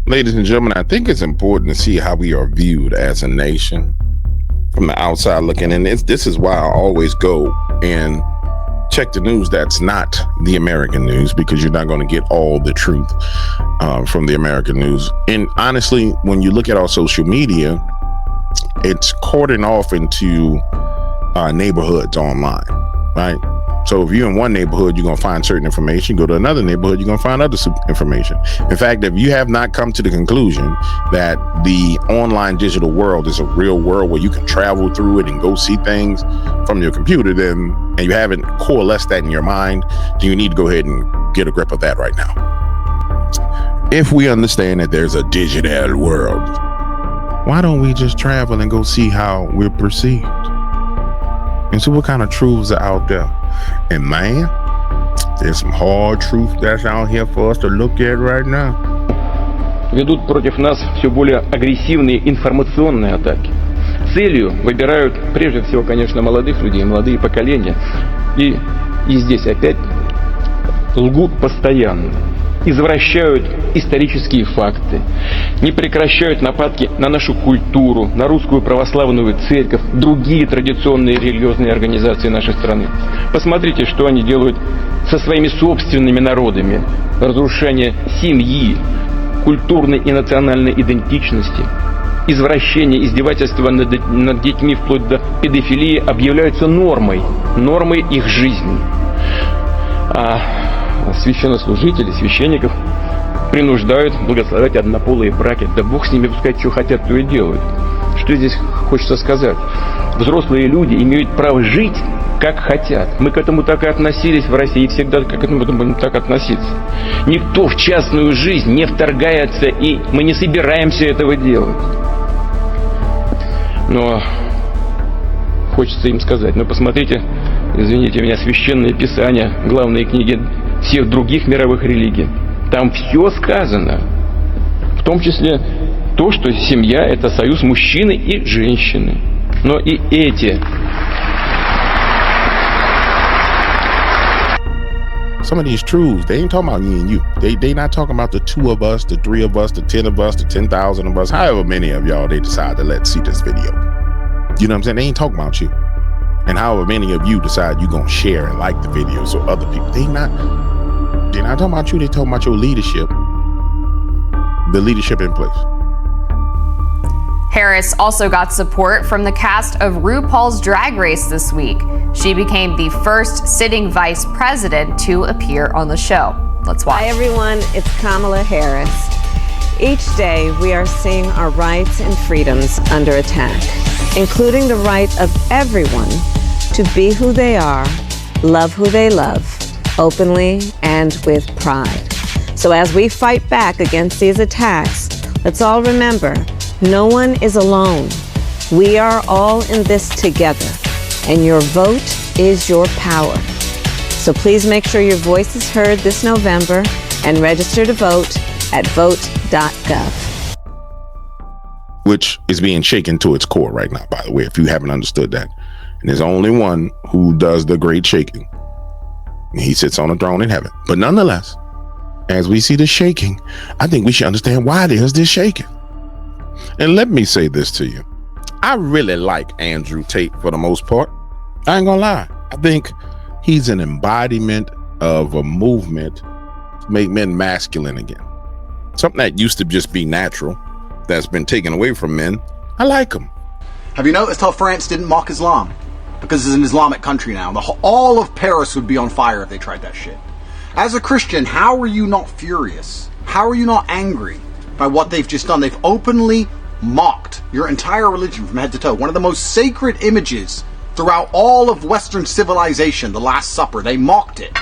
Ladies and gentlemen, I think it's important to see how we are viewed as a nation from the outside looking in. This is why I always go and check the news that's not the American news, because you're not going to get all the truth from the American news. And honestly, when you look at our social media, it's cordoned off into neighborhoods online, right? So if you're in one neighborhood, you're going to find certain information. Go to another neighborhood, you're going to find other information. In fact, if you have not come to the conclusion that the online digital world is a real world where you can travel through it and go see things from your computer, then, and you haven't coalesced that in your mind, then you need to go ahead and get a grip of that right now. If we understand that there's a digital world, why don't we just travel and go see how we're perceived and see what kind of truths are out there? And man, there's some hard truth that's out here for us to look at right now. Ведут против нас все более агрессивные информационные атаки. Целью выбирают прежде всего, конечно, молодых людей, молодые поколения. И здесь опять лгут постоянно. Извращают исторические факты, не прекращают нападки на нашу культуру, на русскую православную церковь, другие традиционные религиозные организации нашей страны. Посмотрите, что они делают со своими собственными народами. Разрушение семьи, культурной и национальной идентичности, извращение, издевательство над детьми вплоть до педофилии объявляются нормой их жизни. Священнослужители, священников принуждают благословлять однополые браки. Да бог с ними, пускай что хотят, то и делают. Что здесь хочется сказать? Взрослые люди имеют право жить, как хотят. Мы к этому так и относились в России, и всегда к этому будем так относиться. Никто в частную жизнь не вторгается, и мы не собираемся этого делать. Но хочется им сказать, посмотрите, извините меня, священные писания, главные книги всех других мировых религий. Там все сказано. В том числе то, что семья – это союз мужчины и женщины. Но и эти... Some of these truths, they ain't talking about me and you. They not talking about the 2 of us, the 3 of us, the 10 of us, the 10,000 of us, however many of y'all they decide to let see this video. You know what I'm saying? They ain't talking about you. And however many of you decide you're going to share and like the videos so other people, they're not talking about you. They're talking about your leadership, the leadership in place. Harris also got support from the cast of RuPaul's Drag Race this week. She became the first sitting vice president to appear on the show. Let's watch. Hi, everyone. It's Kamala Harris. Each day, we are seeing our rights and freedoms under attack, including the right of everyone to be who they are, love who they love, openly and with pride. So as we fight back against these attacks, let's all remember, no one is alone. We are all in this together, and your vote is your power. So please make sure your voice is heard this November and register to vote at vote.gov. Which is being shaken to its core right now, by the way, if you haven't understood that. And there's only one who does the great shaking. He sits on a throne in heaven. But nonetheless, as we see the shaking, I think we should understand why there's this shaking. And let me say this to you. I really like Andrew Tate for the most part. I ain't gonna lie. I think he's an embodiment of a movement to make men masculine again. Something that used to just be natural, that's been taken away from men. I like him. Have you noticed how France didn't mock Islam? Because it's an Islamic country now. All of Paris would be on fire if they tried that shit. As a Christian, how are you not furious? How are you not angry by what they've just done? They've openly mocked your entire religion from head to toe. One of the most sacred images throughout all of Western civilization, the Last Supper. They mocked it.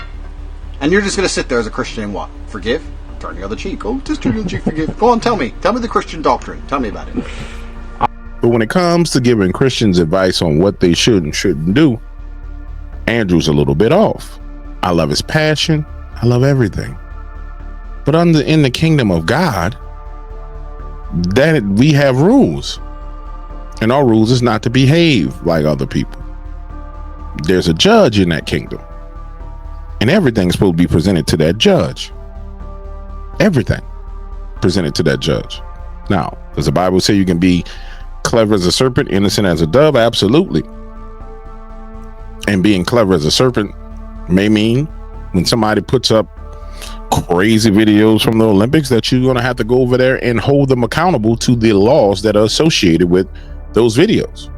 And you're just going to sit there as a Christian and what? Forgive? Turn the other cheek. Oh, just turn the other cheek, forgive. Go on, tell me. Tell me the Christian doctrine. Tell me about it. But when it comes to giving Christians advice on what they should and shouldn't do, Andrew's a little bit off. I love his passion. I love everything. But in the kingdom of God, that we have rules. And our rules is not to behave like other people. There's a judge in that kingdom. And everything's supposed to be presented to that judge. Everything. presented to that judge. Now, does the Bible say you can be clever as a serpent, innocent as a dove? Absolutely. And being clever as a serpent may mean when somebody puts up crazy videos from the Olympics that you're going to have to go over there and hold them accountable to the laws that are associated with those videos.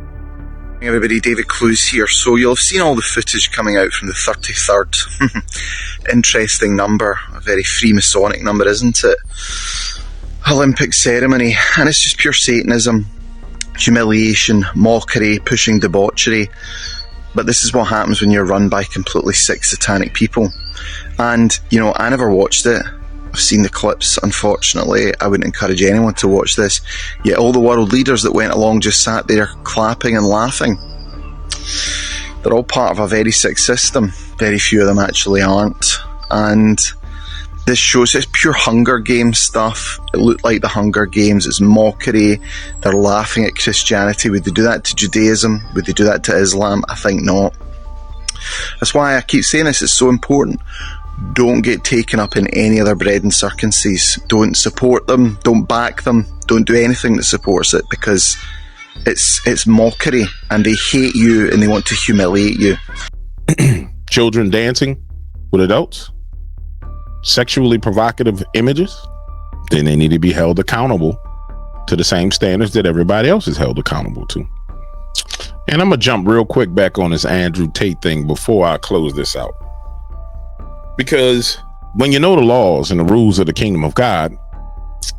Hey everybody, David Clues here. So you'll have seen all the footage coming out from the 33rd. Interesting number, a very Freemasonic number, isn't it? Olympic ceremony, and it's just pure Satanism, humiliation, mockery, pushing debauchery. But this is what happens when you're run by completely sick satanic people. And, you know, I never watched it. I've seen the clips, unfortunately. I wouldn't encourage anyone to watch this. Yet all the world leaders that went along just sat there clapping and laughing. They're all part of a very sick system. Very few of them actually aren't. And this shows it's pure Hunger Games stuff. It looked like the Hunger Games. It's mockery. They're laughing at Christianity. Would they do that to Judaism? Would they do that to Islam? I think not. That's why I keep saying this. It's so important. Don't get taken up in any other bread and circumstances. Don't support them. Don't back them. Don't do anything that supports it, because it's mockery, and they hate you and they want to humiliate you. Children dancing with adults, sexually provocative images, then they need to be held accountable to the same standards that everybody else is held accountable to. And I'm gonna jump real quick back on this Andrew Tate thing before I close this out. Because when you know the laws and the rules of the kingdom of God,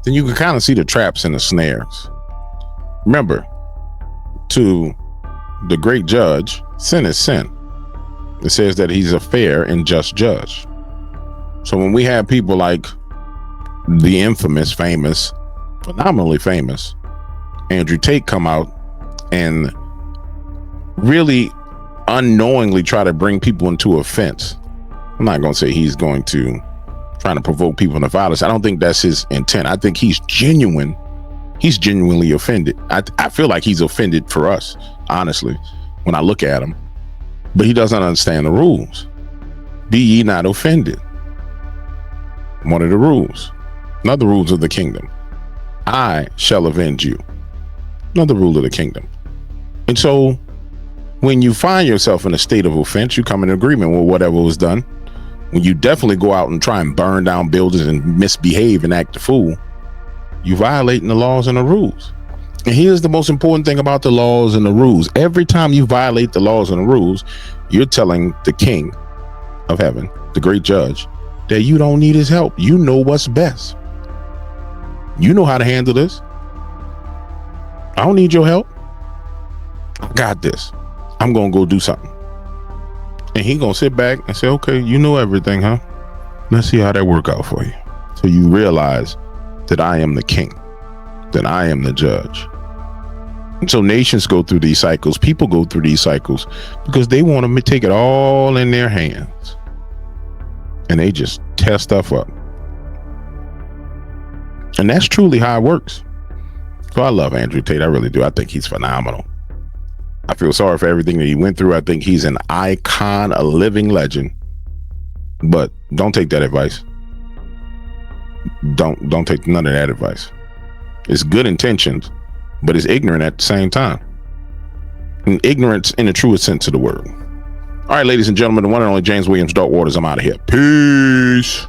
then you can kind of see the traps and the snares. Remember, to the great judge, sin is sin. It says that he's a fair and just judge. So when we have people like the infamous, famous, phenomenally famous Andrew Tate come out and really unknowingly try to bring people into offense, I'm not going to say he's going to try to provoke people into violence. I don't think that's his intent. I think he's genuinely offended. I feel like he's offended for us, honestly, when I look at him. But he doesn't understand the rules. Be ye not offended. One of the rules. Another rules of the kingdom. I shall avenge you. Another rule of the kingdom. And so when you find yourself in a state of offense, you come in agreement with whatever was done. When you definitely go out and try and burn down buildings and misbehave and act a fool, you're violating the laws and the rules. And here's the most important thing about the laws and the rules. Every time you violate the laws and the rules, you're telling the King of heaven, the great judge, that you don't need his help. You know what's best. You know how to handle this. I don't need your help. I got this. I'm going to go do something. And he going to sit back and say, okay, you know everything, huh? Let's see how that work out for you. So you realize that I am the king, that I am the judge. And so nations go through these cycles. People go through these cycles because they want to take it all in their hands. And they just tear stuff up. And that's truly how it works. So I love Andrew Tate. I really do. I think he's phenomenal. I feel sorry for everything that he went through. I think he's an icon, a living legend. But don't take that advice. Don't take none of that advice. It's good intentions, but it's ignorant at the same time. And ignorance in the truest sense of the word. All right, ladies and gentlemen, the one and only James Williams Dark Waters. I'm out of here. Peace.